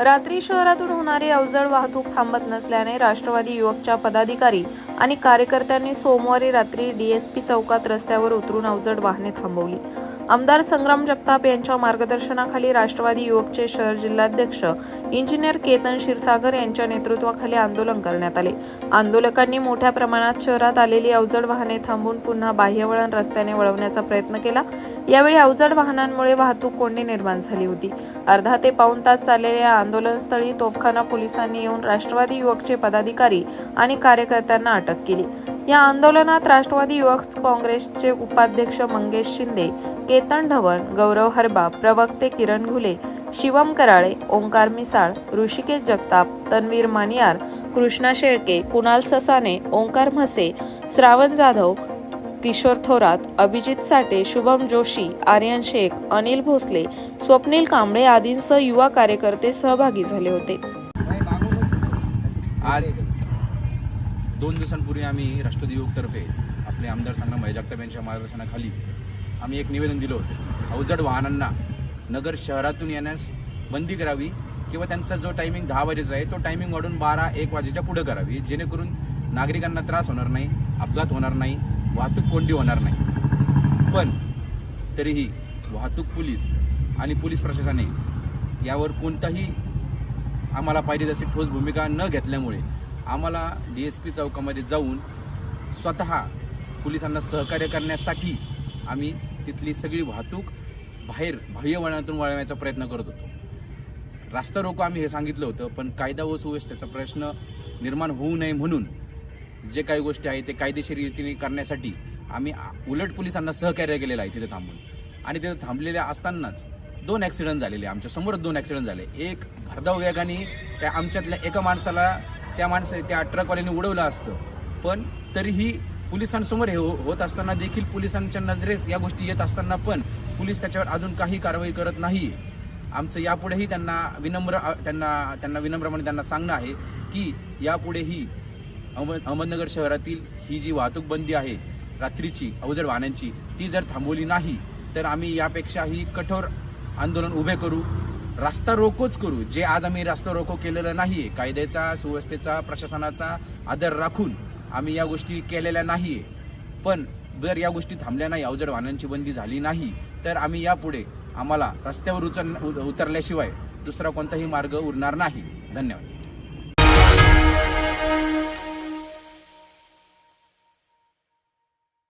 रात्री शहरातून होणारी अवजड वाहतूक थांबत नसल्याने राष्ट्रवादी युवकच्या पदाधिकारी आणि कार्यकर्त्यांनी सोमवारी रात्री डीएसपी चौकात रस्त्यावर उतरून अवजड वाहने थांबवली। आमदार संग्राम जगताप यांच्या मार्गदर्शनाखाली राष्ट्रवादी युवकचे शहर जिल्हाध्यक्ष इंजिनियर केतन क्षीरसागर यांच्या नेतृत्वाखाली आंदोलन करण्यात आले। आंदोलकांनी मोठ्या प्रमाणात शहरात आलेली अवजड वाहने थांबवून पुन्हा बाह्यवळण रस्त्याने वळवण्याचा प्रयत्न केला। यावेळी अवजड वाहनांमुळे वाहतूक कोंडी निर्माण झाली होती। अर्धा ते पाऊण तास चाललेल्या आंदोलनस्थळी तोफखाना पोलिसांनी येऊन राष्ट्रवादी युवकचे पदाधिकारी आणि कार्यकर्त्यांना अटक केली। या आंदोलनात राष्ट्रवादी युवक काँग्रेसचे उपाध्यक्ष मंगेश शिंदे, केतन ढवण, गौरव हरबा, प्रवक्ते किरण घुले, शिवम कराळे, ओंकार मिसाळ, ऋषिकेश जगताप, तन्वीर मानियार, कृष्णा शेळके, कुणाल ससाने, ओंकार म्हसे, श्रावण जाधव, किशोर थोरात, अभिजित साठे, शुभम जोशी, आर्यन शेख, अनिल भोसले, स्वप्नील कांबळे आदींसह युवा कार्यकर्ते सहभागी झाले होते। आज 2 दिवसांपूर्वी आम्ही राष्ट्रवादी युवकतर्फे आपले आमदार संग्राम जगताप यांच्या मार्गदर्शनाखाली आम्ही एक निवेदन दिलं होतं। अवजड वाहनांना नगर शहरातून येण्यास बंदी करावी किंवा त्यांचा जो टायमिंग 10 वाजेचा आहे तो टायमिंग वाढून 12-1 वाजेच्या पुढे करावी, जेणेकरून नागरिकांना त्रास होणार नाही, अपघात होणार नाही, वाहतूक कोंडी होणार नाही। पण तरीही वाहतूक पोलीस आणि पोलीस प्रशासनाने यावर कोणताही आम्हाला पाहिजे तशी ठोस भूमिका न घेतल्यामुळे आम्हाला डीएसपी चौकामध्ये जाऊन स्वतः पोलिसांना सहकार्य करण्यासाठी आम्ही तिथली सगळी वाहतूक बाहेर बाह्य वळणातून वळवण्याचा प्रयत्न करत होतो। रास्ता रोको आम्ही हे सांगितलं होतं, पण कायदा व सुव्यवस्थेचा प्रश्न निर्माण होऊ नये म्हणून जे काही गोष्टी आहेत ते कायदेशीर रीतीने करण्यासाठी आम्ही उलट पोलिसांना सहकार्य केलेलं आहे तिथे थांबून। आणि तिथे थांबलेल्या असतानाच 2 ॲक्सिडेंट झालेले, आमच्या समोरच 2 ॲक्सिडेंट झाले। एक भरधाव वेगाने त्या आमच्यातल्या एका माणसाला त्या ट्रकवाल्याने उडवलं असतं, पण तरीही पोलिसांसमोर हे होत असताना देखील पोलिसांच्या नजरेत या गोष्टी येत असताना पण पोलीस त्याच्यावर अजून काही कारवाई करत नाही। आमचं यापुढेही त्यांना विनम्रपणे त्यांना सांगणं आहे की यापुढेही अहमदनगर शहरातील ही जी वाहतूक बंदी आहे रात्रीची अवजड वाहनांची, ती जर थांबवली नाही तर आम्ही यापेक्षाही कठोर आंदोलन उभे करू, रास्ता रोकोच करू। जे आज आम्ही रास्ता रोको केलेलं नाहीये, कायद्याचा सुव्यवस्थेचा प्रशासनाचा आदर राखून आम्ही या गोष्टी केलेल्या नाहीये। पण जर या गोष्टी थांबल्या नाही, अवजड वाहनांची बंदी झाली नाही तर आम्ही यापुढे आम्हाला रस्त्यावर उतरल्याशिवाय दुसरा कोणताही मार्ग उरणार नाही। धन्यवाद।